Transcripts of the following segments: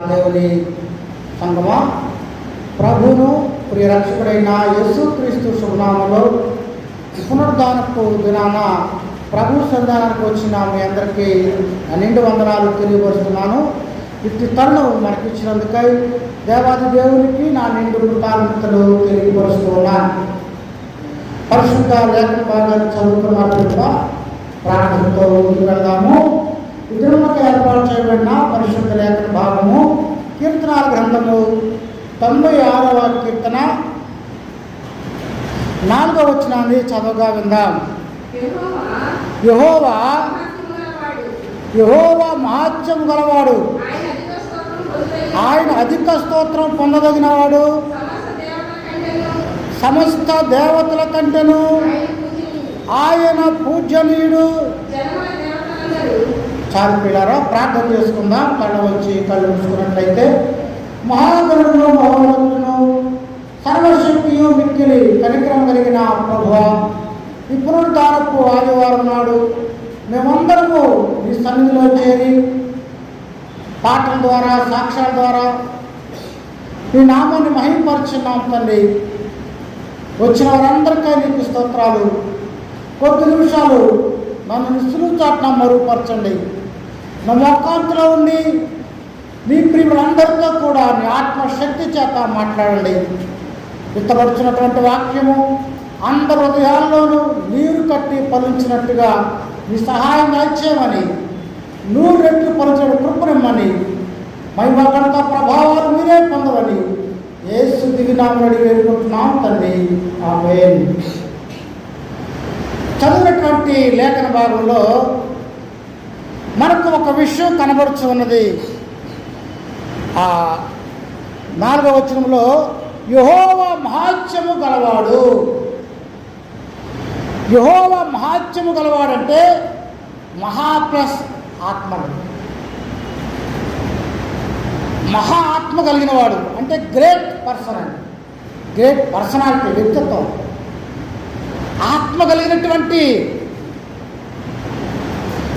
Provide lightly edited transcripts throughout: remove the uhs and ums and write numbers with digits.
దేవుని సంగమా, ప్రభువును ప్రియ రక్షకుడైన యేసుక్రీస్తు శుభనామంలో పునరుద్ధానపు దినాన ప్రభు సంధానానికి వచ్చిన మీ అందరికీ నిండు వందనాలు తెలియపరుస్తున్నాను. ఇట్టి తరుణం మనకిచ్చినందుకై దేవాది దేవునికి నా నిండు కృతజ్ఞతలు తెలియపరుస్తున్నాను. పరిశుద్ధ లేఖన భాగాన్ని చదువుకున్నట్లుగా ప్రార్థనతో ముందుకు వెళ్దాము. విగ్రహంకి ఏర్పాటు చేయబడిన పరిశుద్ధ లేఖన భాగము కీర్తనాల గ్రంథము 96వ కీర్తన 4వ వచనాన్ని చదవగా విందాం. యెహోవా మహాత్మ్యం గలవాడు, ఆయన అధిక స్తోత్రం పొందదగినవాడు, సమస్త దేవతల కంటెను ఆయన పూజనీయుడు. చాలు పిల్లారా, ప్రార్థన చేసుకుందాం. కళ్ళు వచ్చి కళ్ళు మూసుకున్నట్లయితే మహాగణులను మహోన్నతులను సర్వశక్తియు మిక్కిలి కనికరం కలిగిన ప్రభువా, ఈ పునరుద్ధానపు ఆదివారం నాడు మేమందరము ఈ సన్నిధిలో చేరి పాటల ద్వారా సాక్ష్యాల ద్వారా ఈ నామాన్ని మహిమపరుచున్నాం తండ్రి. వచ్చిన వారందరికీ నీకు స్తోత్రాలు. కొద్ది నిమిషాలు నన్ను నిస్సులుచాట్న మరుగుపరచండి. నా మొక్కాంతిలో ఉండి నీ ప్రియులందరితో కూడా నీ ఆత్మశక్తి చేత మాట్లాడండి. విత్తపడుచున్నటువంటి వాక్యము అందరి హృదయాల్లోనూ నీరు కట్టి ఫలించినట్టుగా నీ సహాయం దయచేయమని, 100 రెట్లు పలుచడు కృపనిమ్మని, మహిమగణత ప్రభావాలు మీరే పొందవని యేసు దివినామములో అడిగి వేడుకుంటున్నాం తండ్రి, ఆమేన్. చదివినటువంటి లేఖన భాగంలో మనకు ఒక విషయం కనబడుచు ఉన్నది. ఆ 4వ వచనంలో యెహోవా మహాత్మ్యము గలవాడు. యెహోవా మహాత్మ్యము గలవాడంటే మహా ప్లస్ ఆత్మ, మహా ఆత్మ కలిగిన వాడు అంటే గ్రేట్ పర్సన్ అండి. గ్రేట్ పర్సనాలిటీ, వ్యక్తిత్వం, ఆత్మ కలిగినటువంటి.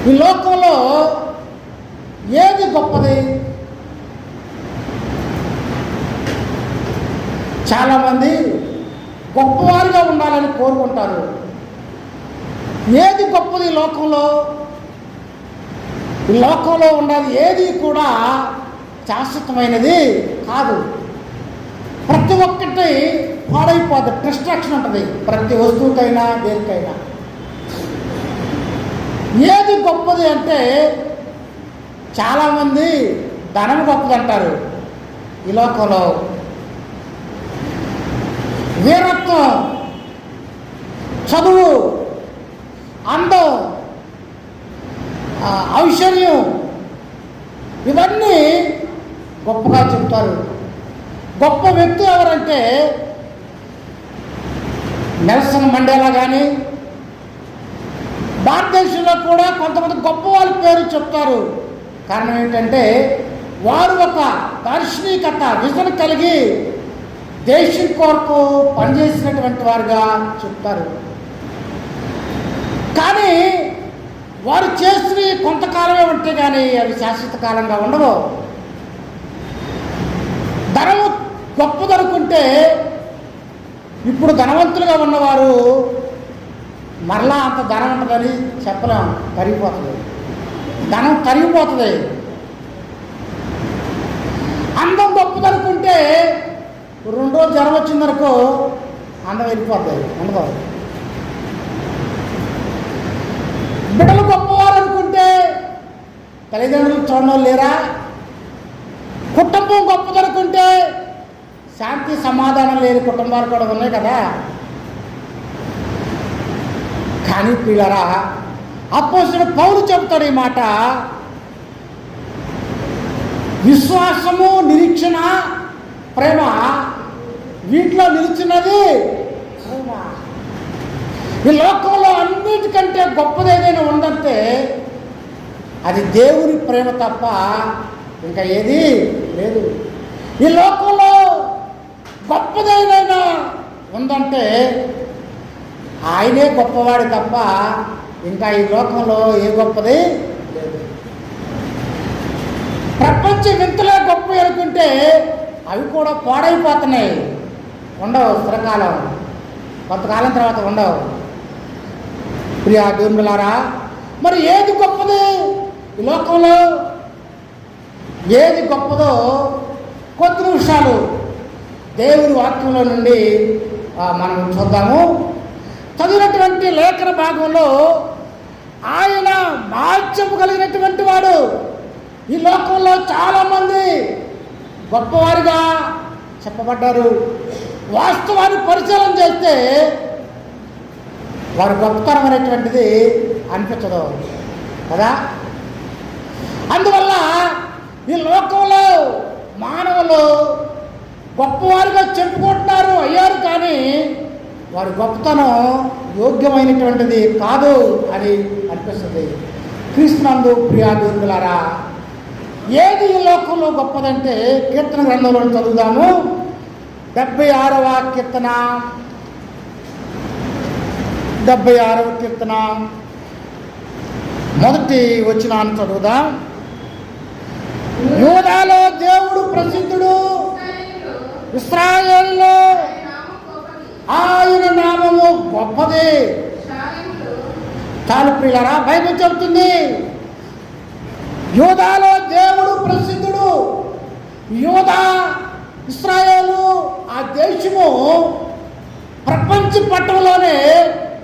ఈ లోకంలో ఏది గొప్పది? చాలామంది గొప్పవారిగా ఉండాలని కోరుకుంటారు. ఏది గొప్పది ఈ లోకంలో? ఈ లోకంలో ఉన్నది ఏది కూడా శాశ్వతమైనది కాదు. ప్రతి ఒక్కటి పాడైపోద్ది, డిస్ట్రాక్షన్ ఉంటుంది ప్రతి వస్తువుకైనా దేనికైనా. ఏది గొప్పది అంటే చాలామంది ధనం గొప్పది అంటారు. ఈ లోకంలో వీరత్వం, చదువు, అందం, ఐశ్వర్యం ఇవన్నీ గొప్పగా చెప్తారు. గొప్ప వ్యక్తి ఎవరంటే నెల్సన్ మండేలా కానీ, భారతదేశంలో కూడా కొంతమంది గొప్ప వాళ్ళ పేరు చెప్తారు. కారణం ఏంటంటే వారు ఒక దార్శనికత, విజన్ కలిగి దేశం కొరకు పనిచేసినటువంటి వారుగా చెప్తారు. కానీ వారు చేసి కొంతకాలమే ఉంటే కానీ అవి శాశ్వత కాలంగా ఉండవు. ధనము గొప్పదనుకుంటే ఇప్పుడు ధనవంతులుగా ఉన్నవారు మరలా అంత ధనం ఉంటుందని చెప్పలేం, కరిగిపోతుంది. ధనం కరిగిపోతుంది. అందం గొప్పదనుకుంటే 2 రోజులు జ్వరం వచ్చిందనుకో అందం వెళ్ళిపోతుంది, ఉండదు. బిడ్డలు గొప్పవారు అనుకుంటే తల్లిదండ్రులు చూడడం లేరా? కుటుంబం గొప్పదనుకుంటే శాంతి సమాధానం లేని కుటుంబాలు కూడా ఉన్నాయి కదా. కానీ పిల్లరా, అపోస్తలుడు పౌలు చెబుతాడు ఈ మాట, విశ్వాసము, నిరీక్షణ, ప్రేమ వీటిలో నిలిచినది ప్రేమ. ఈ లోకంలో అన్నిటికంటే గొప్పది ఏదైనా ఉందంటే అది దేవుని ప్రేమ తప్ప ఇంకా ఏది లేదు. ఈ లోకంలో గొప్పదేదైనా ఉందంటే ఆయనే గొప్పవాడు తప్ప ఇంకా ఈ లోకంలో ఏ గొప్పది లేదు. ప్రపంచ వింతలే గొప్ప అనుకుంటే అవి కూడా పాడైపోతున్నాయి, ఉండవు స్థిరకాలం, కొంతకాలం తర్వాత ఉండవు. ప్రియా దేవులారా, మరి ఏది గొప్పది ఈ లోకంలో? ఏది గొప్పదో కొద్ది నిమిషాలు దేవుని వాక్యంలో నుండి మనం చూద్దాము. చదివినటువంటి లేఖన భాగంలో ఆయన బాధ్యత కలిగినటువంటి వాడు. ఈ లోకంలో చాలామంది గొప్పవారిగా చెప్పబడ్డారు. వాస్తవాన్ని పరిశీలన చేస్తే వారి గొప్పతనం అనేటువంటిది అనిపించదు కదా. అందువల్ల ఈ లోకంలో మానవులు గొప్పవారిగా చెప్పుకుంటున్నారు అయ్యారు, కానీ వారి గొప్పతనం యోగ్యమైనటువంటిది కాదు అని అనిపిస్తుంది. క్రీస్తునందు ప్రియా దేవులారా, ఏది ఈ లోకంలో గొప్పదంటే కీర్తన గ్రంథంలో చదువుదాము. 76వ కీర్తన, 76వ కీర్తన మొదటి వచనాన్ని చదువుదాం. యూదాలో దేవుడు ప్రసిద్ధుడు, ఇశ్రాయేలులో ఆయన నామము గొప్పది. చాలు ప్రియులారా, బైబిల్ చెబుతుంది యూదాలో దేవుడు ప్రసిద్ధుడు. యూదా, ఇశ్రాయేలు ఆ దేశము ప్రపంచ పట్టణంలోనే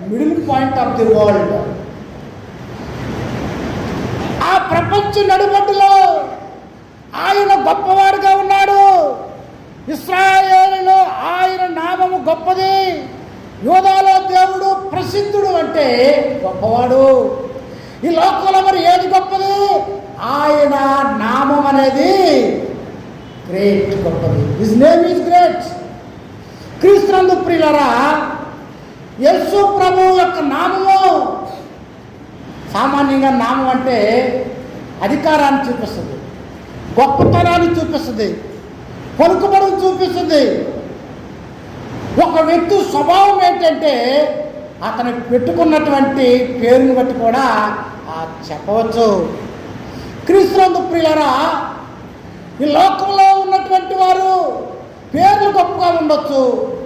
middle point of the world. ఆ ప్రపంచ నడుబొడ్డులో ఆయన గొప్పవాడుగా ఉన్నాడు. ఇశ్రాయేలులో ఆయన నామము గొప్పది. యూదాలో దేవుడు ప్రసిద్ధుడు అంటే గొప్పవాడు. ఈ లోకంలో మరి ఏది గొప్పది? ఆయన నామం అనేది గ్రేట్, గొప్పది. His name is great. క్రీస్తునందు ప్రియులారా, యేసు ప్రభువు యొక్క నామము, సామాన్యంగా నామం అంటే అధికారాన్ని చూపిస్తుంది, గొప్పతనాన్ని చూపిస్తుంది, పలుకుబడిని చూపిస్తుంది. ఒక వ్యక్తి స్వభావం ఏంటంటే అతను పెట్టుకున్నటువంటి పేరుని బట్టి కూడా చెప్పవచ్చు. క్రీస్తునందు ప్రియులారా, ఈ లోకంలో ఉన్నటువంటి వారు పేర్లు గొప్పగా ఉండొచ్చు.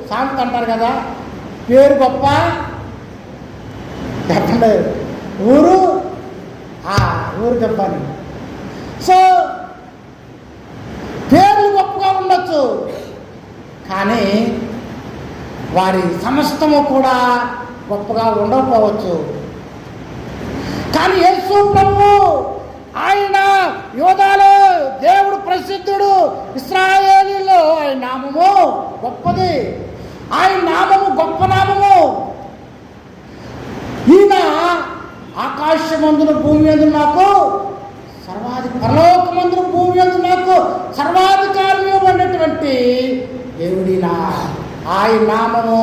సామెత అంటారు కదా, పేరు గొప్ప చెప్పండి, ఊరు గొప్ప అని. సో పేర్లు గొప్పగా ఉండొచ్చు, కానీ వారి సమస్తము కూడా గొప్పగా ఉండకపోవచ్చు. కానీ యేసు ప్రభువు ఆయన యూదాలో దేవుడు ప్రసిద్ధుడు, ఇశ్రాయేలులో ఆయన నామము గొప్పది. ఆయన నామము గొప్ప నామము. ఈయన ఆకాశమందున భూమి అందు నాకు పరలోకమందున భూమి అందు నాకు సర్వాధికారం ఇవ్వబడినటువంటి దేవుడినా. ఆయన నామము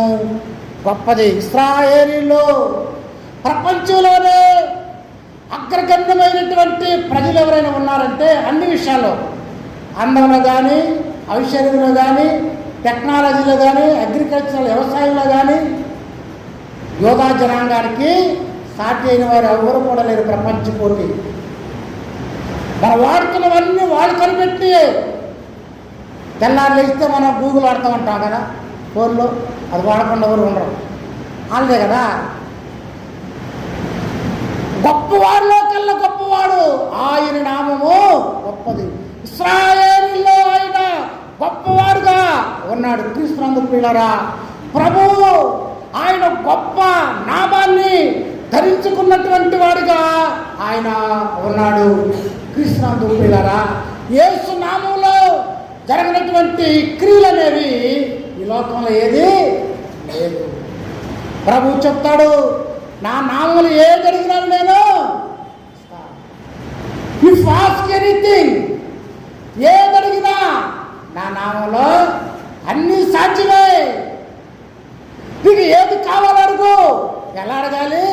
గొప్పది. ఇశ్రాయేలులో ప్రపంచంలోనే అగ్రగణ్యమైనటువంటి ప్రజలు ఎవరైనా ఉన్నారంటే అన్ని విషయాల్లో, అందంలో కానీ, ఐశ్వర్యంలో కానీ, టెక్నాలజీలో కానీ, అగ్రికల్చరల్ వ్యవసాయంలో కానీ యోధా జనాంగానికి సాటి అయిన వారు ఎవరు కూడా లేరు. ప్రపంచ పోటీ మనం వాడుతున్నవన్నీ వాళ్ళు కనిపెట్టి, తెల్లారు లేస్తే మనం గూగుల్ వాడుతూ ఉంటాం కదా ఫోన్లో, అది వాడకుండా ఎవరు ఉండరు, వాళ్ళదే కదా. గొప్పవారిలో కల్లా గొప్పవాడు, ఆయన నామము గొప్పది. ఇశ్రాయేలులో ఆయన గొప్పవాడుగా ఉన్నాడు. క్రీస్తునందు ప్రియులారా, ప్రభువు ఆయన గొప్ప నామాన్ని ధరించుకున్నటువంటి వాడిగా ఆయన ఉన్నాడు. క్రీస్తునందు ప్రియులారా, యేసు నామంలో జరగనటువంటి క్రియలు అనేవి ఈ లోకంలో ఏది లేదు. ప్రభువు చెప్తాడు, నా నామములు ఏది అడిగినాను నేను, ఇఫ్ ఆస్క్ ఎనీథింగ్, ఏది అడిగినా నా నామంలో అన్నీ సాధ్యమే. నీకు ఏది కావాలడుగు. ఎలా అడగాలి?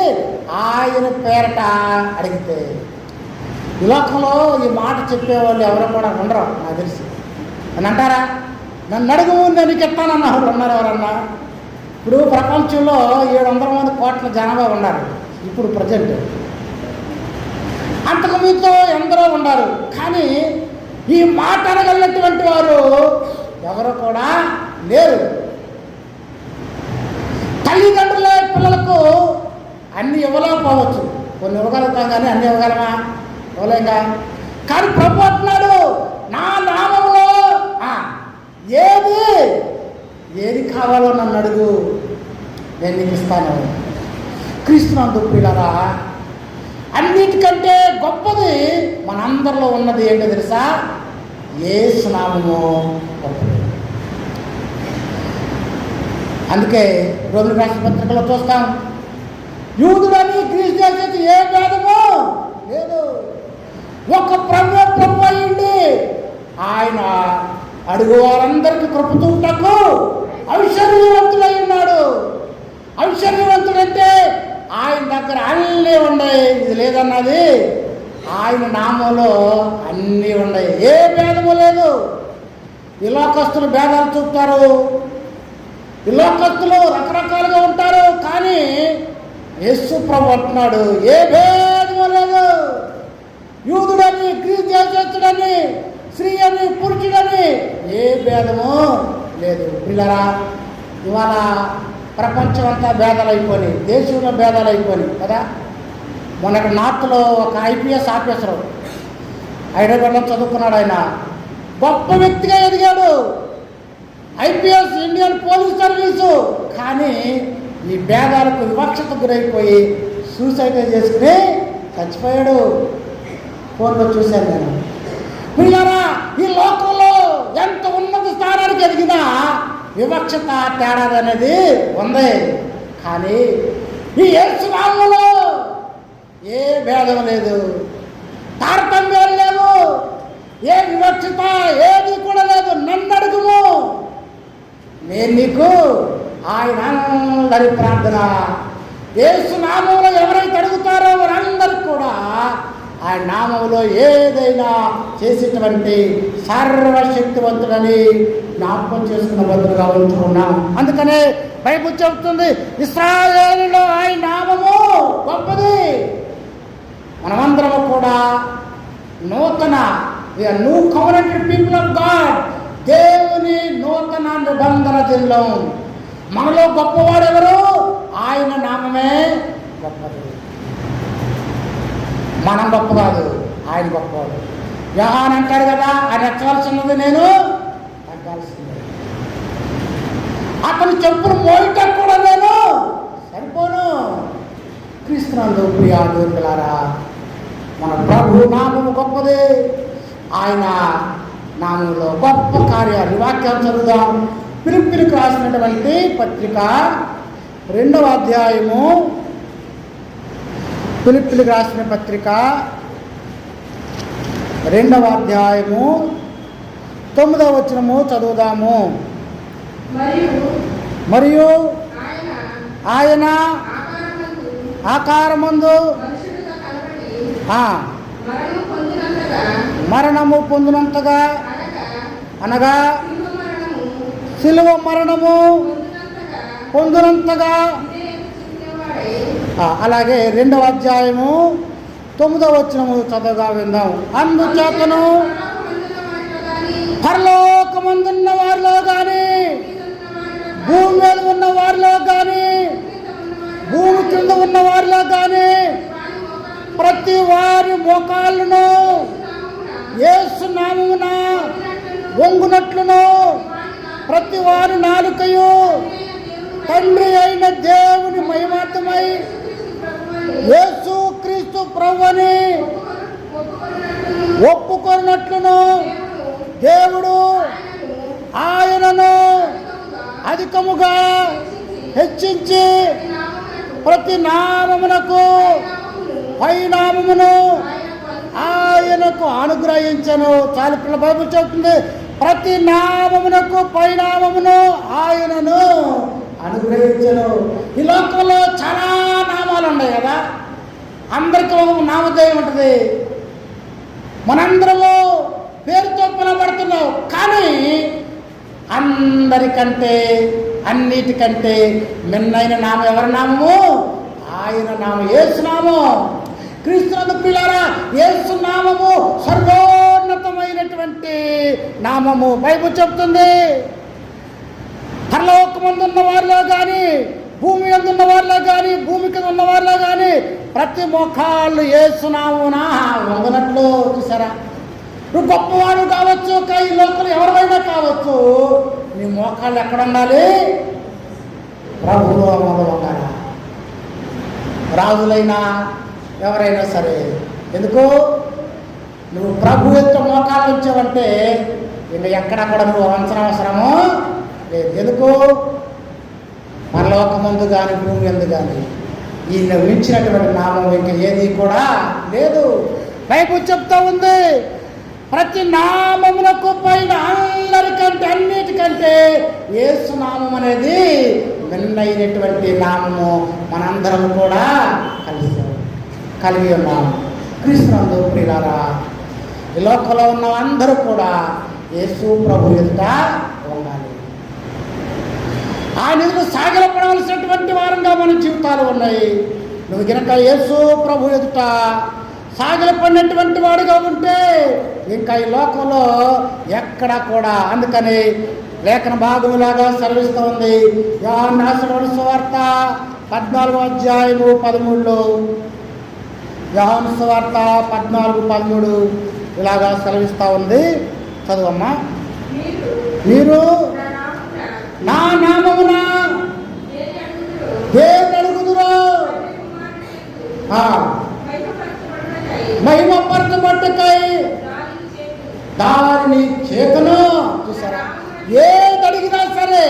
ఆయన పేరట అడిగితే. ఈ లోకంలో ఈ మాట చెప్పేవాళ్ళు ఎవరు కూడా ఉండరు నాకు తెలిసి. అని అంటారా, నన్ను అడుగు నేను చెప్తానన్నా వాళ్ళు ఉన్నారు ఎవరన్నా? ఇప్పుడు ప్రపంచంలో 700 కోట్ల జనాభా ఉన్నారు ఇప్పుడు ప్రజెంట్. అంతకు మీతో ఎందరో ఉన్నారు, కానీ ఈ మాట అనగలిగినటువంటి వారు ఎవరు కూడా లేరు. తల్లిదండ్రులే పిల్లలకు అన్ని ఇవ్వలేకపోవచ్చు, కొన్ని ఇవ్వగలుగుతాం కానీ అన్ని ఇవ్వగలమా? ఇవ్వలేంగా. కానీ ప్రభు అంటున్నాడు, నా నామంలో ఏది కావాలో నన్ను అడుగు, నేను నీకు ఇస్తాను. క్రీస్తునందు ప్రియులారా, అన్నిటికంటే గొప్పది మనందరిలో ఉన్నది ఏంటో తెలుసా? యేసు నామము గొప్పది. అందుకే రోమిలి రాసిన పత్రికలో చూస్తాం, యూదుడని గ్రీసు దేశం ఏ భేదము లేదు, ఒక ప్రభు అయ్యింది. ఆయన అడుగు వారందరికీ కృపతూటకు ఐశ్వర్యవంతుడై ఉన్నాడు. ఐశ్వర్యవంతుడంటే ఆయన దగ్గర అన్నీ ఉన్నాయి, ఇది లేదన్నది. ఆయన నామంలో అన్నీ ఉన్నాయి, ఏ భేదము లేదు. ఈ లోకస్తులు భేదాలు చూపుతారు, ఈ లోకస్తులు రకరకాలుగా ఉంటారు. కానీ యేసు ప్రభు అంటున్నాడు, ఏ భేదము లేదు. యూదుడని గ్రీసు దేశస్థుడని, స్త్రీ అని పురుషుడని ఏ భేదము లేదు. పిల్లరా, ఇవాళ ప్రపంచం అంతా భేదాలు అయిపోయి, దేశంలో భేదాలు అయిపోయి కదా. మొన్నటి నార్త్లో ఒక IPS ఆఫీసరు హైదరాబాద్లో చదువుకున్నాడు. ఆయన గొప్ప వ్యక్తిగా ఎదిగాడు, IPS ఇండియన్ పోలీస్ సర్వీసు. కానీ ఈ భేదాలకు వివక్షత గురైపోయి సూసైడ్ చేసుకుని చచ్చిపోయాడు. ఫోన్లో చూశాను నేను. పిల్లరా, ఈ లోకంలో ఎంత ఉన్నత స్థానానికి ఎదిగినా వివక్షత తేడాది అనేది ఉంది. కానీ ఈ యేసు నామములో ఏ భేదం లేదు, తారతమ్యాలు లేవు, ఏ వివక్షత ఏది కూడా లేదు. నన్ను అడుగుము, నేను నీకు. ఆయన అందరి ప్రార్థన. యేసు నామములో ఎవరైతే అడుగుతారో వారందరికీ కూడా ఆయన నామములో ఏదైనా చేసేటువంటి సర్వశక్తివంతుడని జ్ఞాపకం చేసుకున్న బదులుగా ఉంటున్నాం. అందుకనే బైబిల్ చెబుతుంది, ఇశ్రాయేలులో ఆయన నామము గొప్పది. మనమందరము కూడా నూతన new covenant people of God, దేవుని నూతన నిబంధన జిల్లం. మనలో గొప్పవాడు ఎవరు? ఆయన నామమే గొప్పది. మనం గొప్ప కాదు, ఆయన గొప్పవాడు. యోహాను అంటాడు కదా, ఆయన ఎక్కవలసినది నేను తగ్గాల్సింది, అతను చెప్పులు మోయటం కూడా నేను సరిపోను. క్రీస్తునందు ప్రియా దేవులారా, మన ప్రభు నామము గొప్పది. ఆయన నామంలో గొప్ప కార్యాలు. వాక్యాలు చదువుదాం. ఫిలిప్పీయులకు రాసినటువంటి పత్రిక 2వ అధ్యాయము, ఫిలిప్పీయులకు రాసిన పత్రిక 2వ అధ్యాయము 9వ వచనము చదువుదాము. మరియు ఆయన ఆకారమందు మరణము పొందినంతగా, అనగా శిలువ మరణము పొందినంతగా. అలాగే 2వ అధ్యాయము 9వ వచనము చదవగా విందాం. అందుచేతను పరలోకమందున్న వారిలో కానీ, భూమి మీద ఉన్న వారిలో కానీ, భూమి కింద ఉన్న వారిలో కానీ ప్రతి వారి మోకాళ్ళను యేసు నామమున వంగునట్లును, ప్రతి వారి నాలుకయు తండ్రి అయిన దేవుని మహిమార్థమై యేసు క్రీస్తు ప్రభువని ఒప్పుకొన్నట్లును దేవుడు ఆయనను అధికముగా హెచ్చించి ప్రతి నామమునకు పైనామమును ఆయనకు అనుగ్రహించను. చాలు పిల్ల బైబిల్ చెప్తుంది, ప్రతి నామమునకు పైనామమును ఆయనను అనుగ్రహించను. ఈ లోకంలో చాలా నామాలు ఉన్నాయి కదా, అందరికీ ఒక నామధేయం ఉంటుంది. మనందరము పేరుతో పిలవబడుతున్నాం. కానీ అందరికంటే అన్నిటికంటే మిన్నైన నామం ఎవరి నామము? ఆయన నామం, యేసు నామం. క్రీస్తునందు ప్రియులారా, యేసు నామము సర్వోన్నతమైనటువంటి నామము. బైబిల్ చెప్తుంది, పరలోకమందు ఉన్న వారిలో కానీ, భూమి యందు ఉన్న వారిలో కానీ, భూమి కింద ఉన్న వారిలో కానీ ప్రతి మోకాళ్ళు యేసు నామమున వంగనట్లు. చూసారా? నువ్వు గొప్పవాడు కావచ్చు, ఈ లోకలు ఎవరివైనా కావచ్చు, నీ మోకాళ్ళు ఎక్కడ ఉండాలి? ప్రభువు వంగాల. రాజులైనా ఎవరైనా సరే. ఎందుకు? నువ్వు ప్రభు యొక్క మోకాలు వచ్చావంటే ఇంకా ఎక్కడ కూడా నువ్వు వంచన అవసరము లేదు. ఎందుకు? పరలోకమందు కానీ, భూమి యందు కానీ ఈయన మించినటువంటి నామం ఇంకా ఏది కూడా లేదు. బైబిల్ చెప్తా ఉంది, ప్రతి నామమునకు పైన అందరికంటే, అన్నిటికంటే యేసు నామం అనేది నిన్నైనటువంటి నామము. మనందరం కూడా కలిగి ఉన్నాము. క్రీస్తునందు ప్రియులారా, ఈ లోకంలో ఉన్న అందరూ కూడా యేసు ప్రభు ఎదుట ఉండాలి. ఆయన ఎదుట సాగిలపడవలసినటువంటి వారంగా మన జీవితాలు ఉన్నాయి. నువ్వు కనుక యేసు ప్రభు ఎదుట సాగిలపడినటువంటి వాడుగా ఉంటే ఇంకా ఈ లోకంలో ఎక్కడ కూడా. అందుకని లేఖన భాగంలాగా సెలవిస్తూ ఉంది. యోహాను రాసిన సువార్త 14వ అధ్యాయము 13లో, యోహాను సువార్త 14:13 ఇలాగా సెలవిస్తూ ఉంది. చదువమ్మా. మీరు నా నామమున దేవుని అడుగుదురు, మహిమపరచబట్టుకై దారిని చేతును. చూసారా? ఏది అడిగినా సరే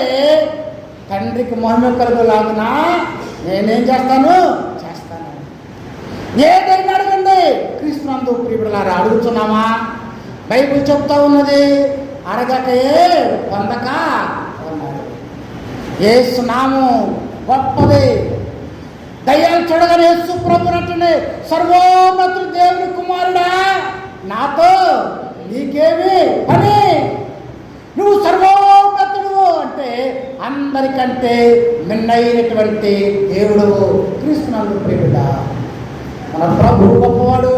తండ్రికి మహిమ కలుగులాగునా నేనేం చేస్తాను? ఏదైనా అడగండి. క్రీస్తునందు ప్రియబిడ్డలారా, అడుగుతున్నామా? బైబిల్ చెప్తా ఉన్నది, అడగకయే పొందక ఉన్నాడు. యేసు నామం గొప్పది. దయ్యాలు చూడగానే యేసు ప్రభునంటే, సర్వోన్నతుడు దేవుని కుమారుడా, నాతో నీకేమి పని? నువ్వు సర్వోన్నతుడు అంటే అందరికంటే మిన్నైనటువంటి దేవుడు. క్రీస్తునందు ప్రియబిడ్డ, మన ప్రభువు గొప్పవాడు.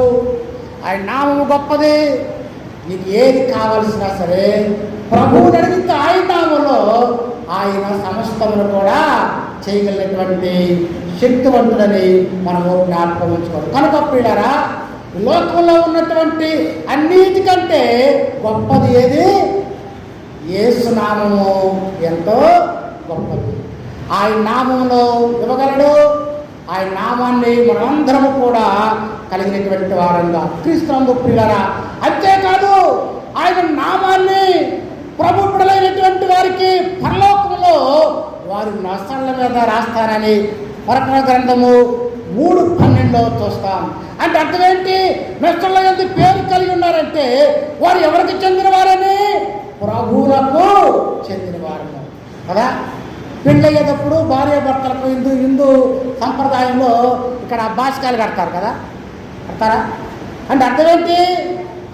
ఆయన నామము గొప్పది. నీకు ఏది కావలసినా సరే ప్రభువుని అడిగితే ఆయన నామంలో ఆయన సమస్తమును కూడా చేయగలిగినటువంటి శక్తివంతుడని మనము జ్ఞాపకం ఉంచుకోవాలి. కనుక ప్రియులారా, లోకంలో ఉన్నటువంటి అన్నిటికంటే గొప్పది ఏది? యేసు నామము ఎంతో గొప్పది. ఆయన నామంలో ఇవ్వగలడు. ఆయన నామాన్ని మనందరము కూడా కలిగినటువంటి వారంగా. క్రీస్తునందు ప్రియులారా, అంతేకాదు ఆయన నామాన్ని ప్రభు బిడ్డలైనటువంటి వారికి పరలోకంలో వారి నొసళ్ళ మీద రాస్తారని ప్రకటన గ్రంథము 3:12 చూస్తాం. అంటే అర్థం ఏంటి? నొసళ్ళ మీద పేరు కలిగి ఉన్నారంటే వారు ఎవరికి చెందినవారని? ప్రభువులకు చెందినవారు కదా. పెళ్ళయ్యేటప్పుడు భార్య భర్తలకు హిందూ సంప్రదాయంలో ఇక్కడ బాసికాయలు కడతారు కదా, కడతారా? అంటే అర్థం ఏంటి?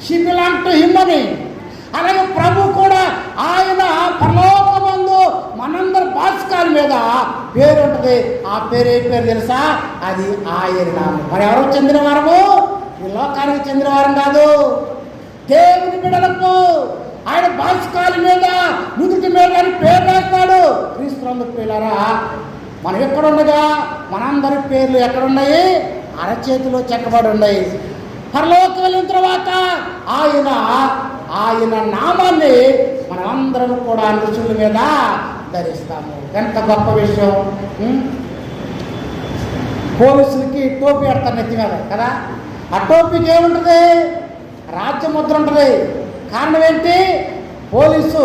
షీ బిలాంగ్ టు హిమ్ అని. అలాగే ప్రభు కూడా ఆయన పరలోకమందు మనందరి బాసికాల మీద పేరు ఉంటుంది. ఆ పేరు ఏ పేరు తెలుసా? అది ఆయన నామం. మరి ఎవరికి చెందిన వారము? ఈ లోకానికి చెందిన వారం కాదు. దేవుని బిడ్డలకు ఆయన బాసికాల మీద, నుదుటి మీద అని పేరు రాస్తాడు. క్రీస్తునందు ప్రియులారా, మనం ఎక్కడుండగా మనందరి పేర్లు ఎక్కడున్నాయి? అరచేతిలో చెక్కబడి ఉన్నాయి. పరలోకి వెళ్ళిన తర్వాత ఆయన నామాన్ని మనమందరం కూడా రుచుల మీద ధరిస్తాము. ఎంత గొప్ప విషయం! పోలీసులకి టోపీ పెడతారు నెత్తి మీద కదా. ఆ టోపీకి ఏముంటుంది? రాజ్యముద్ర ఉంటుంది. కారణం ఏంటి? పోలీసు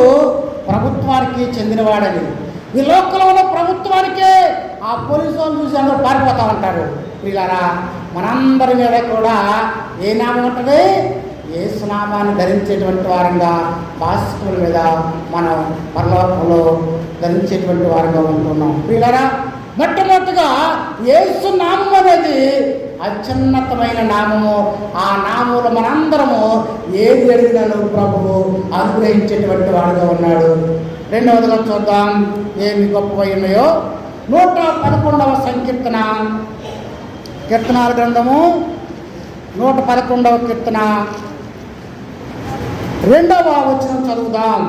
ప్రభుత్వానికి చెందినవాడని. ఈ లోకంలో ఉన్న ప్రభుత్వానికే ఆ పోలీసు వాళ్ళని చూసి అందరూ పారిపోతూ ఉంటారు. ప్రియులారా, మనందరి మీద కూడా ఏ నామం ఉంటుంది? యేసు నామాన్ని ధరించేటువంటి వారంగా బాసికుల మీద మనం పరలోకంలో ధరించేటువంటి వారంగా ఉంటున్నాం. ప్రియులారా, మొట్టమొదటిగా యేసు నామం అనేది అత్యున్నతమైన నామము. ఆ నామంలో మనందరము ఏది అడిగినాను ప్రభువు అనుగ్రహించేటువంటి వాడుగా ఉన్నాడు. రెండవదిగా చూద్దాం ఏమి గొప్పవై ఉన్నాయో. 111వ సంకీర్తన, కీర్తనాల గ్రంథము 111వ కీర్తన రెండవ వచనం చదువుదాం.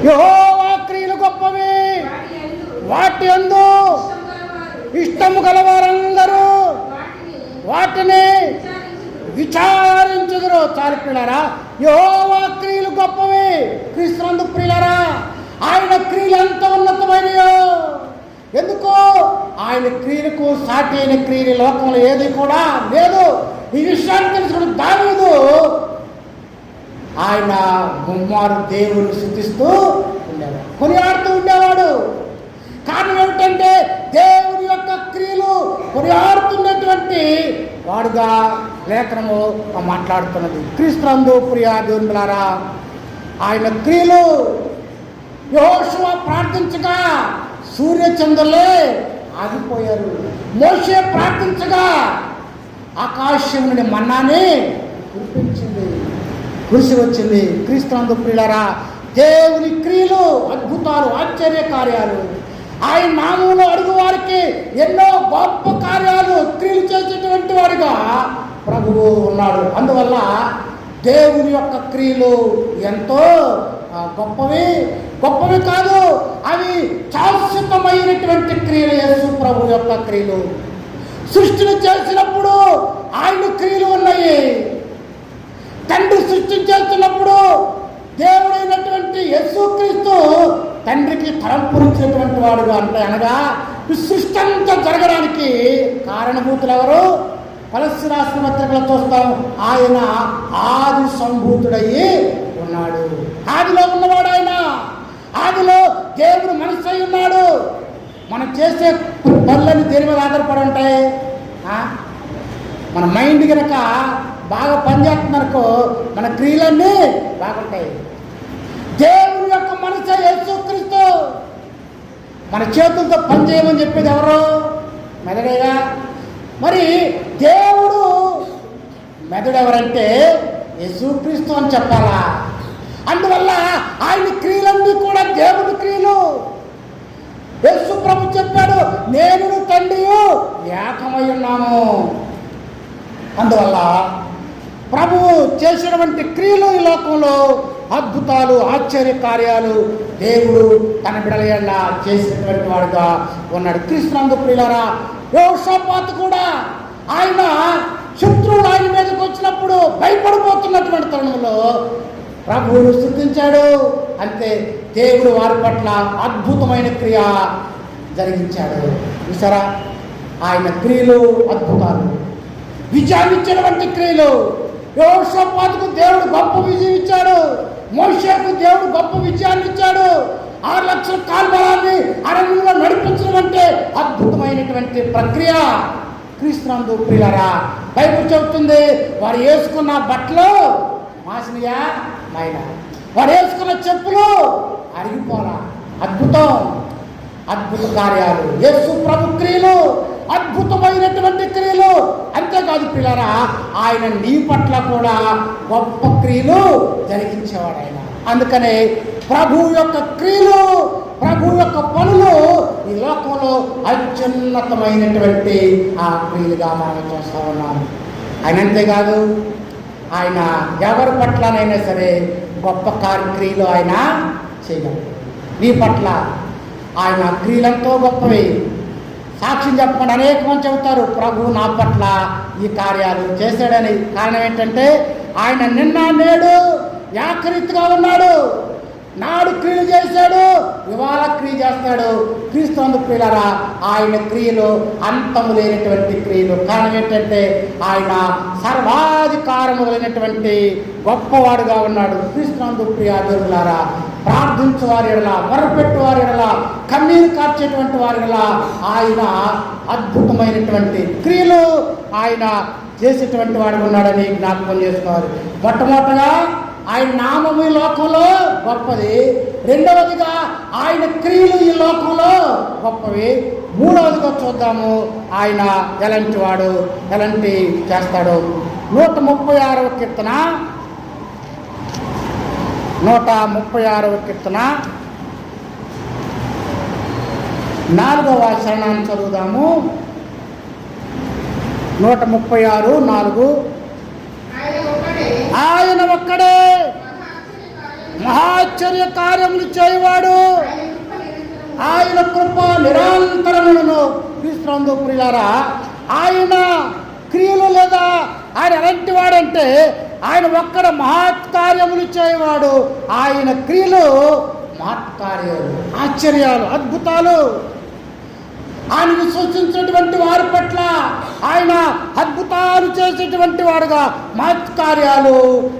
యెహోవా క్రియలు గొప్పవి, వాటి యందు ఇష్టము గలవారందరూ వాటిని విచారించుదురు. చాలు ప్రియులారా, యెహోవా క్రియలు గొప్పవి. క్రీస్తునందు ప్రియులారా, ఆయన క్రియలు ఎంత ఉన్నతమైనయో. ఎందుకు? ఆయన క్రియలకు సాటి అయిన క్రియలు లోకంలో ఏది కూడా లేదు. ఈ విషయాన్ని తెలుసుకుని దావీదు ఆయన ముమ్మారు దేవుని స్తుతిస్తూ ఉండేవాడు, కొనియాడుతూ ఉండేవాడు. కారణం ఏమిటంటే దేవుని యొక్క క్రియలు కొనియాడుతున్నటువంటి వాడుగా లేఖనము మాట్లాడుతున్నది. క్రీస్తునందు ప్రియ దేవునిలారా, ఆయన క్రియలు యెహోషువ ప్రార్థించగా సూర్యచంద్రులే ఆగిపోయారు. మోషే ప్రార్థించగా ఆకాశం నుండి మన్నాని కురిసి వచ్చింది. క్రీస్తునందు ప్రియులారా, దేవుని క్రియలు అద్భుతాలు, ఆశ్చర్య కార్యాలు, ఆయన నామములో అడుగు వారికి ఎన్నో గొప్ప కార్యాలు క్రియలు చేసేటువంటి వాడిగా ప్రభువు ఉన్నాడు. అందువల్ల దేవుని యొక్క క్రియలు ఎంతో గొప్పవి. గొప్పవి కాదు, అవి శాశ్వతమైనటువంటి క్రియలు. యేసు ప్రభు యొక్క క్రియలు సృష్టిని చేసినప్పుడు ఆయన క్రియలు ఉన్నాయి. తండ్రి సృష్టి చేస్తున్నప్పుడు దేవుడైనటువంటి యేసుక్రీస్తు తండ్రికి తలంపురించినటువంటి వాడుగా అంటే అనగా ఈ సృష్టి అంతా జరగడానికి కారణభూతులు ఎవరు? కొలస్సీ రాసిన పత్రికలో చూస్తాం, ఆయన ఆది సంభూతుడయ్యి ఉన్నాడు. ఆదిలో ఉన్నవాడు ఆయన. ఆదిలో దేవుడు మనసు అయి ఉన్నాడు. మనం చేసే పనులని దేని మీద ఆధారపడి ఉంటాయి? మన మైండ్ కనుక బాగా పనిచేస్తున్నారనుకో మన క్రియలన్నీ బాగుంటాయి. దేవుని యొక్క మనసు యేసుక్రీస్తు. మన చేతులతో పని చేయమని చెప్పేది ఎవరు? మెదడేగా. మరి దేవుడు మెదడు ఎవరంటే యేసుక్రీస్తు అని చెప్పాలా? అందువల్ల ఆయన క్రియలన్నీ కూడా దేవుని క్రియలు. యేసు ప్రభు చెప్పాడు, నేను తండ్రి ఏకమై ఉన్నాము. అందువల్ల ప్రభువు చేసినటువంటి క్రియలు ఈ లోకంలో అద్భుతాలు, ఆశ్చర్య కార్యాలు దేవుడు తన బిడల చేసినటువంటి వాడుగా ఉన్నాడు. క్రీస్తునందు ప్రియులారా, యెహోషాపాతు కూడా ఆయన శత్రువులు ఆయన మీదకి వచ్చినప్పుడు భయపడిపోతున్నటువంటి తరుణంలో ప్రభువును స్తుతించాడు. అంతే, దేవుడు వారి పట్ల అద్భుతమైన క్రియ జరిగించాడు. చూసారా, ఆయన క్రియలు అద్భుతాలు, విజయాన్ని ఇచ్చినటువంటి క్రియలు. యెహోషాపాతుకు దేవుడు గొప్ప విజయం ఇచ్చాడు. మోషేకు దేవుడు గొప్ప విజయాన్ని ఇచ్చాడు. 6 లక్షల కాల్బలాన్ని అరణ్యంలో నడిపించడం అంటే అద్భుతమైనటువంటి ప్రక్రియ. క్రీస్తునందు ప్రియులారా, బైబిల్ చెబుతుంది, వారు వేసుకున్న బట్టలు మాసినయా మైనా, వారు వేసుకున్న చెప్పులు అరిగిపోలా. అద్భుతం, అద్భుత కార్యాలు, యేసు ప్రభు క్రియలు, అద్భుతమైనటువంటి క్రియలు. అంతేకాదు ప్రియులారా, ఆయన నీ పట్ల కూడా గొప్ప క్రియలు జరిగించేవాడు ఆయన. అందుకనే ప్రభు యొక్క క్రియలు, ప్రభు యొక్క పనులు ఈ లోకంలో అత్యున్నతమైనటువంటి ఆ క్రియలుగా మనం చూస్తూ ఉన్నాం. ఆయన అంతేకాదు, ఆయన ఎవరి పట్లనైనా సరే గొప్ప కార్యక్రియలు ఆయన చేయగలరు. నీ పట్ల ఆయన క్రియలంతో గొప్పవి. సాక్ష్యం చెప్పకుండా అనేక మంది చెబుతారు, ప్రభు నా పట్ల ఈ కార్యాలు చేశాడని. కారణం ఏంటంటే ఆయన నిన్న నేడు ఏకరీతిగా ఉన్నాడు. నాడు క్రియలు చేశాడు, ఇవాళ క్రియ చేస్తాడు. క్రీస్తునందు ప్రియులారా, ఆయన క్రియలు అంతము లేనటువంటి క్రియలు. కారణం ఏంటంటే ఆయన సర్వాధికారము లేనటువంటి గొప్పవాడుగా ఉన్నాడు. క్రీస్తునందు ప్రియులారా, ప్రార్థించే వారి ఎడల, మొరపెట్టు వారి ఎడల, కన్నీరు కార్చేటువంటి వారి ఎడల ఆయన అద్భుతమైనటువంటి క్రియలు ఆయన చేసేటువంటి వాడుగా ఉన్నాడని జ్ఞాపకం చేసుకోవాలి. మొట్టమొదటగా ఆయన నామము ఈ లోకంలో గొప్పది. రెండవదిగా ఆయన క్రియలు ఈ లోకంలో గొప్పవి. మూడవదిగా చూద్దాము ఆయన ఎలాంటి వాడు, ఎలాంటి చేస్తాడు. 136వ కీర్తన 136వ కీర్తన 4వ వచనాన్ని చదువుదాము. 136:4 ఆయన ఒక్కడే ఆశ్చర్య కార్యములు చేయవాడు, ఆయన కృప నిరంతరమును. క్రీస్తునందు ప్రియులారా, ఆయన క్రియలు లేదా ఆయన ఎలాంటి వాడంటే ఆయన ఒక్కడ మహత్కార్యములు చేయవాడు. ఆయన క్రియలు మహత్కార్యాలు, ఆశ్చర్యాలు, అద్భుతాలు. ఆయన విశ్వసించినటువంటి వారి పట్ల ఆయన అద్భుతాలు చేసేటువంటి వాడుగా, మహత్కార్యాలు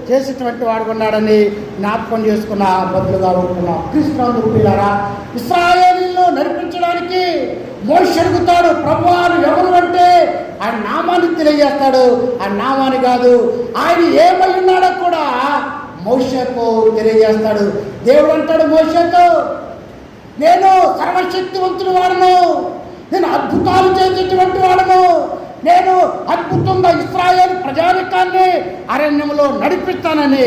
చేసేటువంటి వాడుగా ఉన్నాడని జ్ఞాపకం చేసుకున్న బదులుగా ఉంటున్నాం. క్రీస్తునందు ప్రియులారా, ఇశ్రాయేలీయులను నడిపించడానికి మోషే అడుగుతాడు, ప్రభువారు ఎవరు అంటే ఆయన నామాన్ని తెలియజేస్తాడు. ఆయన నామాన్ని కాదు, ఆయన ఏమై ఉన్నాడో కూడా మోషేకు తెలియజేస్తాడు. దేవుడు అంటాడు మోషేతో, నేను సర్వశక్తివంతుడు వాడను, నేను అద్భుతాలు చేసేటువంటి వాడను, నేను అద్భుతంగా ఇశ్రాయేలు ప్రజానికాన్ని అరణ్యంలో నడిపిస్తానని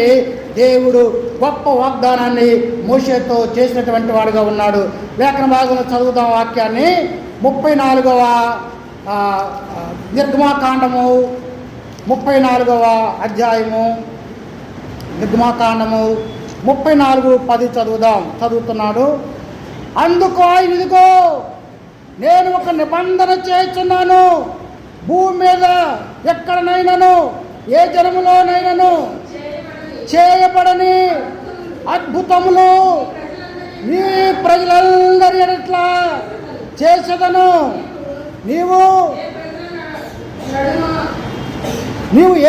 దేవుడు గొప్ప వాగ్దానాన్ని మోషేతో చేసినటువంటి వాడుగా ఉన్నాడు. లేఖన భాగంలో చదువుదాం వాక్యాన్ని. 34వ నిర్గమాకాండము 34వ అధ్యాయము, నిర్గమాకాండము 34:10 చదువుతున్నాడు. అందుకు ఆయన, ఇదిగో నేను ఒక నిబంధన చేస్తున్నాను, భూమి మీద ఎక్కడనైనాను ఏ జనములోనైనాను చేయబడని అద్భుతములు నీ ప్రజలందరి ఎట్లా చేసేదను. నీవు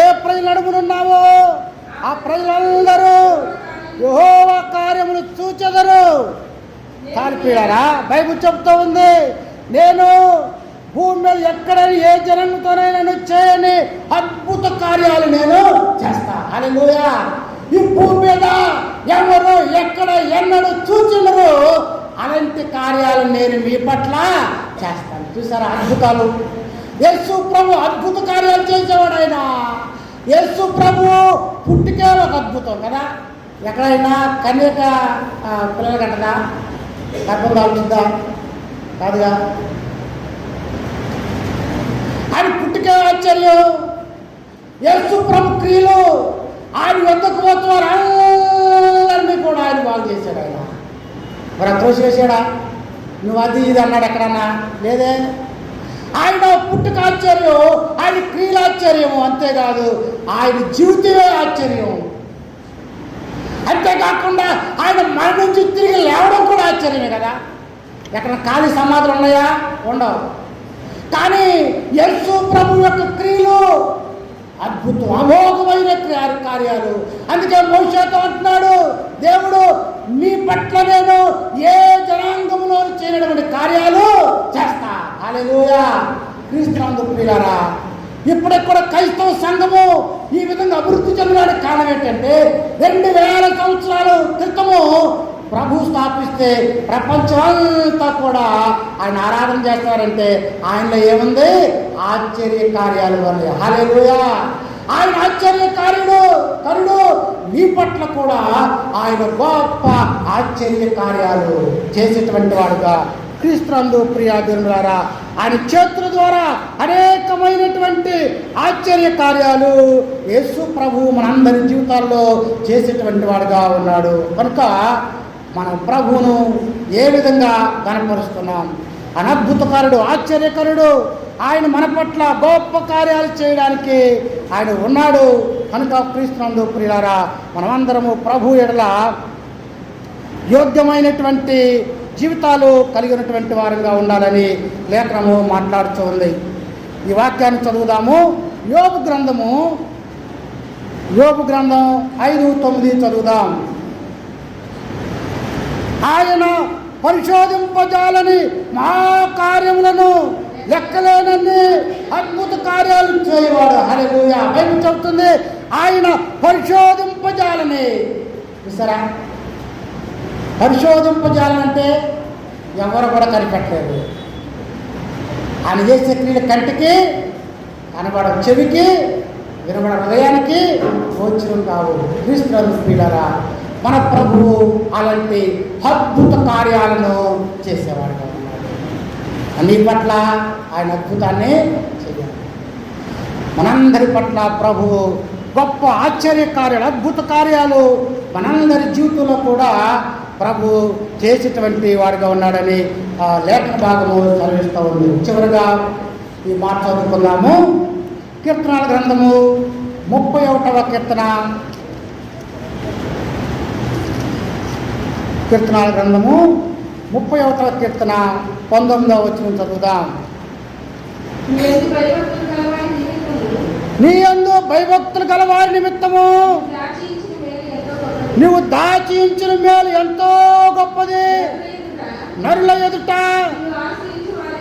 ఏ ప్రజల నడుమునున్నావో ఆ ప్రజలందరూ యెహోవా కార్యములు చూచెదరు. కాల్పీడారా, బైబిల్ చెప్తూ ఉంది, నేను భూమి మీద ఎక్కడ ఏ జనంతోనైనా చేయని అద్భుత కార్యాలు నేను చేస్తా. హల్లెలూయా. ఈ భూమి మీద ఎవరు ఎక్కడ ఎన్నడూ చూచినరు అలాంటి కార్యాలు నేను మీ పట్ల చేస్తాను. చూసారా అద్భుతాలు? యేసు ప్రభు అద్భుత కార్యాలు చేసేవాడు. ఆయన యేసు ప్రభు పుట్టికే ఒక అద్భుతం కదా. ఎక్కడైనా కన్యక పిల్లలు కట్టదా, గర్భం దాల్చుద్దా? కాదుగా. ఆయన పుట్టికే ఆశ్చర్యం. యేసు ప్రభు క్రియలు ఆయన వద్దకు పోతున్నారు అందరినీ కూడా ఆయన బాగు చేశాడు. ఆయన మరి అత్రోసి వేసాడా? నువ్వు అది ఇది అన్నాడు ఎక్కడన్నా? లేదే. ఆయన పుట్టుక ఆశ్చర్యం, ఆయన క్రియల ఆశ్చర్యము. అంతేకాదు ఆయన జీవితమే ఆశ్చర్యం. అంతేకాకుండా ఆయన మన నుంచి తిరిగి లేవడం కూడా ఆశ్చర్యమే కదా. ఎక్కడ ఖాళీ సమాధులు ఉన్నాయా? ఉండవు. కానీ యేసు ప్రభు యొక్క క్రియలు అద్భుతం, అమోఘమైన కార్యాలు. అందుకే మోషేతో అంటున్నాడు దేవుడు, మీ పట్ల నేను ఏ జనాంగంలో చేయనటువంటి కార్యాలు చేస్తా. హల్లెలూయా. క్రీస్తునందు ప్రియులారా, ఇప్పటికి కూడా క్రైస్తవ సంఘము ఈ విధంగా అభివృద్ధి చెందడానికి కారణం ఏంటంటే 2000 సంవత్సరాల క్రితము ప్రభు స్థాపిస్తే ప్రపంచం అంతా కూడా ఆయన ఆరాధన చేస్తారంటే ఆయనలో ఏముంది? ఆశ్చర్య కార్యాలు వల్ల. హల్లెలూయా. ఆయన ఆశ్చర్య కరుడు. నీ పట్ల కూడా ఆయన గొప్ప ఆశ్చర్య కార్యాలు చేసేటువంటి వాడుగా క్రీస్తునందు ప్రియాదినులారా, ఆయన చేతుల ద్వారా అనేకమైనటువంటి ఆశ్చర్య కార్యాలు యేసు ప్రభు మనందరి జీవితాల్లో చేసేటువంటి వాడుగా ఉన్నాడు. కనుక మనం ప్రభువును ఏ విధంగా కనపరుస్తున్నాం? అనద్భుతకారుడు, ఆశ్చర్యకరుడు. ఆయన మన పట్ల గొప్ప కార్యాలు చేయడానికి ఆయన ఉన్నాడు. కనుక క్రీస్తునందు ప్రియులారా, మనమందరము ప్రభు ఎడల యోగ్యమైనటువంటి జీవితాలు కలిగినటువంటి వారంగా ఉండాలని లేఖనము మాట్లాడుతూ ఉంది. ఈ వాక్యాన్ని చదువుదాము. యోబు గ్రంథం 5:9 చదువుదాం. ఆయన పరిశోధింపజాలని మా కార్యములను లెక్కలేనన్ని అద్భుత కార్యాలు చేయవాడు. హల్లెలూయా. బైబిల్ చెప్తుంది ఆయన పరిశోధింపజాలని. చూసారా, పరిశోధింపజాలంటే ఎవరు కూడా కనిపెట్టలేదు. ఆయన చేసే క్రియలు కంటికి కనబడ, చెవికి వినబడ, హృదయానికి గోచరం కావు. క్రీస్తునందు ప్రియులారా, మన ప్రభువు అలాంటి అద్భుత కార్యాలను చేసేవాడుగా ఉన్నాడు. అన్ని పట్ల ఆయన అద్భుతాన్ని చేయాలి. మనందరి పట్ల ప్రభువు గొప్ప ఆశ్చర్య కార్యాలు, అద్భుత కార్యాలు మనందరి జీవితంలో కూడా ప్రభు చేసేటువంటి వాడిగా ఉన్నాడని లేఖన భాగము చదివిస్తూ ఉంది. చివరిగా ఈ మాట చదువుకుందాము. కీర్తనాల గ్రంథము 31వ కీర్తన, కీర్తనాల గ్రంథము 31వ కీర్తన 19వ వచనం చదువుదాం. నీ యందు భయభక్తులు గలవారి నిమిత్తము నువ్వు దాచించిన మేలు ఎంతో గొప్పది. నరుల ఎదుట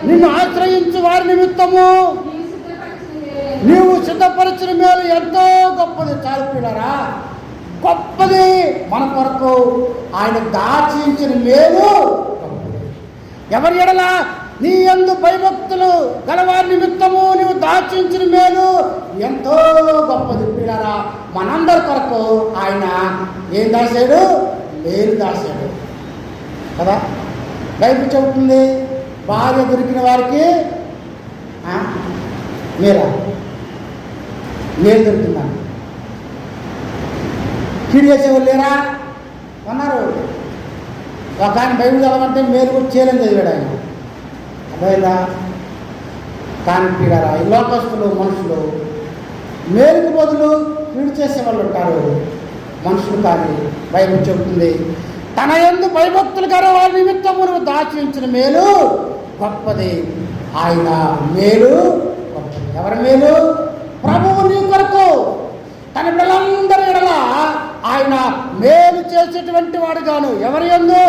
నిన్ను ఆశ్రయించు వారి నిమిత్తము నీవు సిద్ధపరిచిన మేలు ఎంతో గొప్పది. చాలు పిల్లరా, గొప్పది మన కొరకు ఆయన దాచించిన మేలు గొప్పది. ఎవరి ఎడల నీ యందు భయభక్తులు గలవారి నిమిత్తము నువ్వు దాచించిన మేలు ఎంతో గొప్పది. పిల్లరా, మనందరి కొరకు ఆయన ఏం దాచాడు? మేలు దాచాడు కదా. బైబిల్ చెబుతుంది, భార్య దొరికిన వారికి మేలు దొరికిందా? కీడు చేసేవాళ్ళు లేరా? అన్నారు. ఒక ఆయన బైబిల్ చదవమంటే మేలు కూడా చేయలేని చదివాడు ఆయన. అదేలా కానీ పీడారా, ఈ లోకస్తులు మనుషులు మేలుకు బదులు కీడు చేసేవాళ్ళు ఉంటారు మనుషులు. కానీ బైబిల్ చెబుతుంది, తన యందు భయభక్తులు గల వారి నిమిత్తము నువ్వు దాచించిన మేలు గొప్పది. ఆయన మేలు గొప్పది. ఎవరి మేలు? ప్రభువు నీ కొరకు తన బిడ్డలందరి ఎడల ఆయన మేలు చేసేటువంటి వాడుగాను. ఎవరి యందు?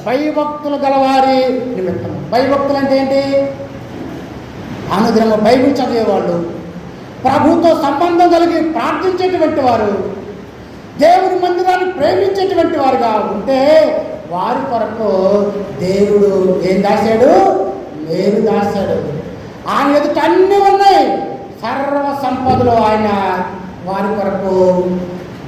భయభక్తులు గలవారి నిమిత్తము. భయభక్తులు అంటే ఏంటి? అనుదినము బైబిల్ చదివేవాళ్ళు, ప్రభుతో సంబంధం కలిగి ప్రార్థించేటువంటి వారు, దేవుని మందిరాన్ని ప్రేమించేటువంటి వారుగా ఉంటే వారి కొరకు దేవుడు ఏం దాశాడు? మేలు దాశాడు. ఆయన ఎదుట అన్నీ ఉన్నాయి, సర్వ సంపదలు ఆయన వారి కొరకు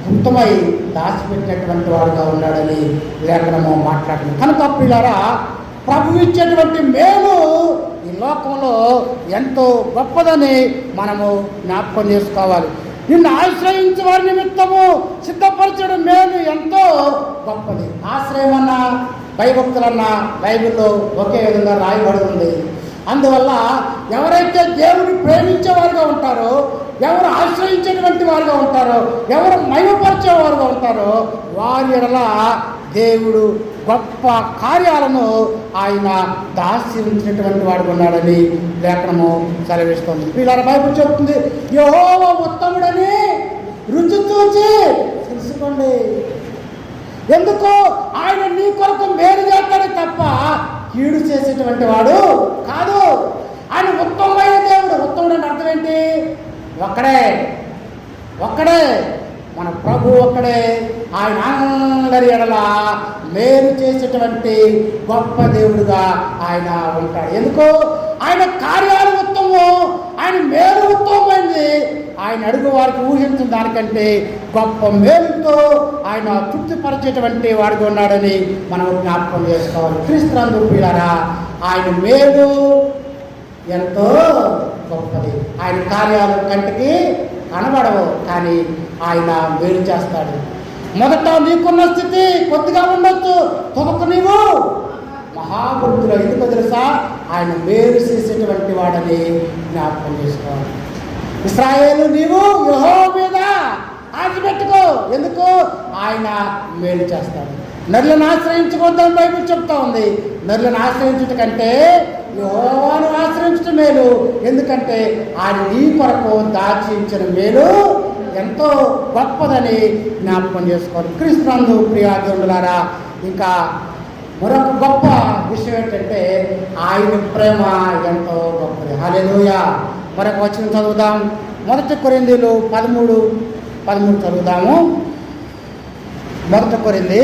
గుప్తమై దాచిపెట్టినటువంటి వాడుగా ఉన్నాడని లేఖనము మాట్లాడుతుంది. కనుక పిల్లరా, ప్రభు ఇచ్చేటువంటి మేలు ఈ లోకంలో ఎంతో గొప్పదని మనము జ్ఞాపకం చేసుకోవాలి. నిన్ను ఆశ్రయించే వారి నిమిత్తము సిద్ధపరచడం మేలు ఎంతో గొప్పది. ఆశ్రయం అన్న భయభక్తులన్న బైబిల్లో ఒకే విధంగా రాయబడి ఉంది. అందువల్ల ఎవరైతే దేవుడిని ప్రేమించేవారుగా ఉంటారో, ఎవరు ఆశ్రయించేటువంటి వారుగా ఉంటారో, ఎవరు మహిమపరిచేవారుగా ఉంటారో వారి ఎడల దేవుడు గొప్ప కార్యాలను ఆయన దాస్యించినటువంటి వాడు ఉన్నాడని లేఖనము సెలవిస్తుంది. వీళ్ళ బైబిల్ చెబుతుంది, యెహోవా ఉత్తముడని రుచి చూచి తెలుసుకోండి. ఎందుకు? ఆయన నీ కొరకు మేలు చేస్తాడే తప్ప కీడు చేసేటువంటి వాడు కాదు. ఆయన ఉత్తమమైన దేవుడు. ఉత్తముడు అంటే అర్థం ఏంటి? ఒక్కడే మన ప్రభు ఒక్కడే. ఆయన అందరి ఎడల మేలు చేసేటువంటి గొప్ప దేవుడుగా ఆయన ఉంటాడు. ఎందుకు? ఆయన కార్యాలు ఉత్తమము, ఆయన మేలు ఉత్తమమైంది. ఆయన అడుగు వారికి ఊహించిన దానికంటే గొప్ప మేలుతో ఆయన తృప్తిపరిచేటువంటి వాడిగా ఉన్నాడని మనం జ్ఞాపకం చేసుకోవాలి. క్రీస్తునందు ప్రియులారా, ఆయన మేలు ఎంతో గొప్పది. ఆయన కార్యాలు కంటికి కనబడవు, కానీ ఆయన మేలు చేస్తాడు. మొదట నీకున్న స్థితి కొద్దిగా ఉండొచ్చు, తుదకు నీవు మహావృద్ధులు. ఎందుకు తెలుసా? ఆయన మేలు చేసేటువంటి వాడని జ్ఞాపకం చేసుకోవాలి. ఇశ్రాయేలు, నీవు యెహోవా మీద ఆశ పెట్టుకో. ఎందుకు? ఆయన మేలు చేస్తాడు. నరులను ఆశ్రయించుకోవద్దని బైబిల్ చెప్తా ఉంది. నరులను ఆశ్రయించడం కంటే యెహోవాను ఆశ్రయించడం మేలు. ఎందుకంటే ఆయన నీ కొరకు దాచించిన మేలు ఎంతో గొప్పదని జ్ఞాపకం చేసుకోవాలి. క్రీస్తునందు ప్రియ దేవులారా, ఇంకా మరొక గొప్ప విషయం ఏంటంటే ఆయన ప్రేమ ఎంతో గొప్పది. హల్లెలూయా. మరొక వచనం చదువుదాం. 1 కొరింథీయులు 13 చదువుదాము. 1 కొరింథీ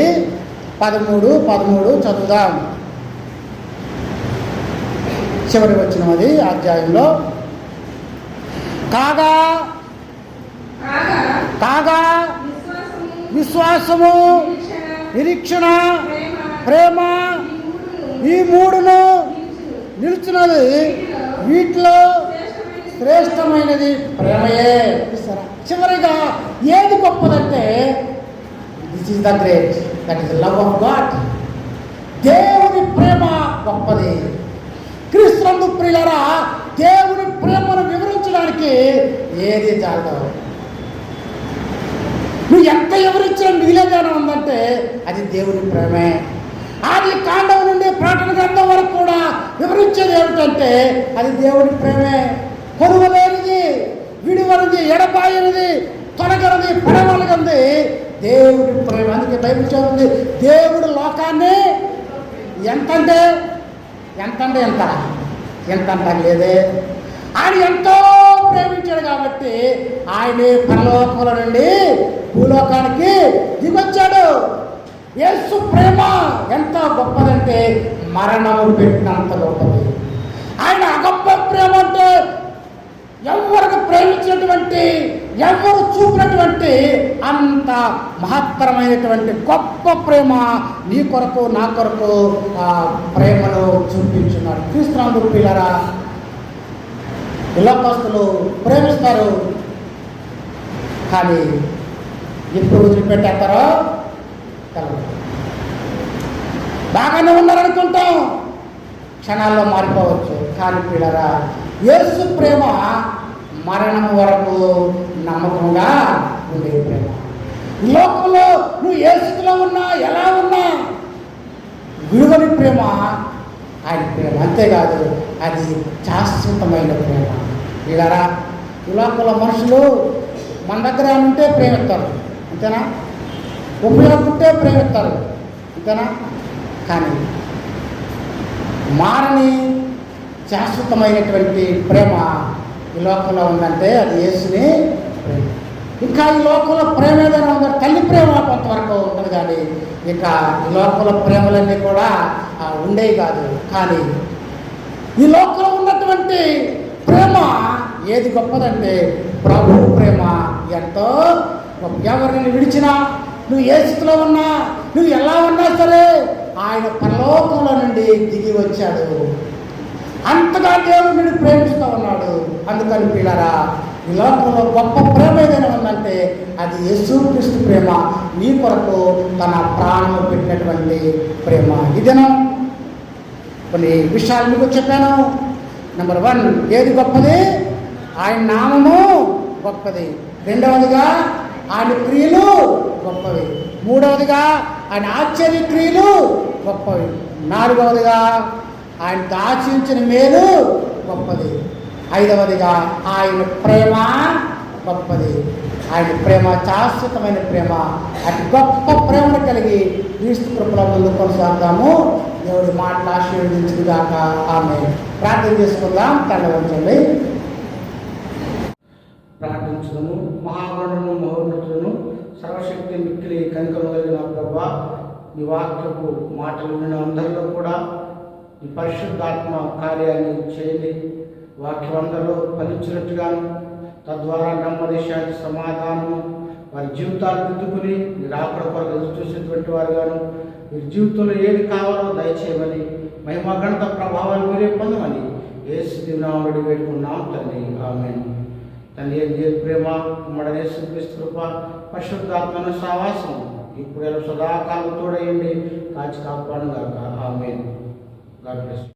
13 చదువుదాం. చివరి వచ్చిన అది అధ్యాయంలో, కాగా విశ్వాసము, నిరీక్షణ, ప్రేమ ఈ మూడును నిలుచున్నది. వీటిలో శ్రేష్టమైనది ప్రేమయే. చివరిగా ఏది గొప్పదంటే this is the great, that is love of God. దేవుని ప్రేమ గొప్పది. క్రీస్తునందు ప్రియులారా, దేవుని ప్రేమను వివరించడానికి ఏది చాలదు. నువ్వు ఎంత వివరించిన మిగిలేగానే ఉందంటే అది దేవుని ప్రేమే. ఆది కాండం నుండి ప్రకటన గ్రంథం వరకు కూడా వివరించేది ఏమిటంటే అది దేవుని ప్రేమే. కొనుగోలేనిది, విడివనిది, ఎడబాయనిది, తొలగనిది, పడవలగంది దేవుని ప్రేమ. అందుకే బైబిల్ చెబుతుంది, దేవుడు లోకాన్ని ఎంతంటే ఎంత లేదే, ఆయన ఎంతో ప్రేమించాడు కాబట్టి ఆయనే పరలోకముల నుండి భూలోకానికి దిగొచ్చాడు. యేసు ప్రేమ ఎంత గొప్పదంటే మరణము పెట్టినంత గొప్పది. ఆయన అగొప్ప ప్రేమ అంటే ఎవరికి ప్రేమించినటువంటి, ఎవరు చూపినటువంటి అంత మహత్తరమైనటువంటి గొప్ప ప్రేమ నీ కొరకు నా కొరకు ఆ ప్రేమను చూపించున్నాడు. క్రీస్తునందు ప్రియులారా, లోకస్తులు ప్రేమిస్తారు, కానీ ఎప్పుడు వదిలిపెట్టేస్తారో తెలవదు. బాగానే ఉన్నారనుకుంటాం, క్షణాల్లో మారిపోవచ్చు. కానీ ప్రియులారా, యేసు ప్రేమ మరణం వరకు నమ్మకంగా ఉండే ప్రేమ. లోకంలో నువ్వు ఏ స్థితిలో ఉన్నా, ఎలా ఉన్నా, విలువని ప్రేమ ఆయన ప్రేమ. అంతేకాదు, అది శాశ్వతమైన ప్రేమ. ప్రియులారా, ఈ లోకంలో మనుషులు మన దగ్గర ఉంటే ప్రేమిస్తారు, అంతేనా? ఉపయోగం ఉంటే ప్రేమిస్తారు, అంతేనా? కానీ మారని శాశ్వతమైనటువంటి ప్రేమ ఈ లోకంలో ఉందంటే అది యేసుని ప్రేమ. ఇంకా ఈ లోకంలో ప్రేమ ఏదైనా ఉందంటే తల్లి ప్రేమ కొంతవరకు ఉంటుంది, కానీ ఇక ఈ లోకంలో ప్రేమలన్నీ కూడా ఉండేవి కాదు. కానీ ఈ లోకంలో ఉన్నటువంటి ప్రేమ ఏది గొప్పదంటే ప్రభు ప్రేమ ఎంతో గొప్ప. ఎవరిని విడిచినా, నువ్వు ఏ స్థితిలో ఉన్నా, నువ్వు ఎలా ఉన్నా సరే ఆయన పరలోకంలో నుండి దిగి వచ్చాడు. అంతగా దేవుడు నిన్ను ప్రేమిస్తూ ఉన్నాడు. అందుకని ప్రియులారా, ఈ లోకంలో గొప్ప ప్రేమ ఏదైనా ఉందంటే అది యేసుక్రీస్తు ప్రేమ. నీ కొరకు తన ప్రాణం పెట్టినటువంటి ప్రేమ. ఇదేనా కొన్ని విషయాలు మీకు చెప్పాను. నెంబర్ 1, ఏది గొప్పది? ఆయన నామము గొప్పది. రెండవదిగా ఆయన క్రియలు గొప్పవి. మూడవదిగా ఆయన ఆశ్చర్య క్రియలు గొప్పవి. నాలుగవదిగా ఆయన దాచించిన మేలు గొప్పది. ఐదవదిగా ఆయన ప్రేమ గొప్పది. ఆయన ప్రేమ శాశ్వతమైన ప్రేమ. అతి గొప్ప ప్రేమను కలిగి క్రీస్తు కృపలో ముందు కొనసాగుతాము. దేవుడి మాటలు ఆశీర్వదించుగాక. ఆమె ప్రార్థన చేసుకుందాం. కళ్ళ ఉంచండి, ప్రార్థించడము. మహాగణులను, మహోన్నతులను, సర్వశక్తి మిక్కిలి కనికరమైన ప్రభువా, ఈ వాక్యపు మాటలు విన్న అందరిలో కూడా ఈ పరిశుద్ధాత్మ కార్యాన్ని చేయండి. వాక్యం అందరిలో ఫలించినట్టుగాను, తద్వారా నెమ్మది, శాంతి, సమాధానము వారి జీవితాలు దిద్దుకుని మీరు ఆకడ కొరకు ఎదురు చూసేటువంటి వారుగాను, మీరు జీవితంలో ఏది కావాలో దయచేయమని, మహిమ ఘనత ప్రభావాలు మీరే పొందమని యేసు దినాముడి వేడుకున్నాం తండ్రి. ఆమేన్. తండ్రి దేవుని ప్రేమ, కుమారుడైన యేసుక్రీస్తు కృప, పరిశుద్ధాత్మ సహవాసం ఇప్పుడు సదాకాలం తోడయండి, కాచి కాపాడుగాక. ఆమేన్. God bless.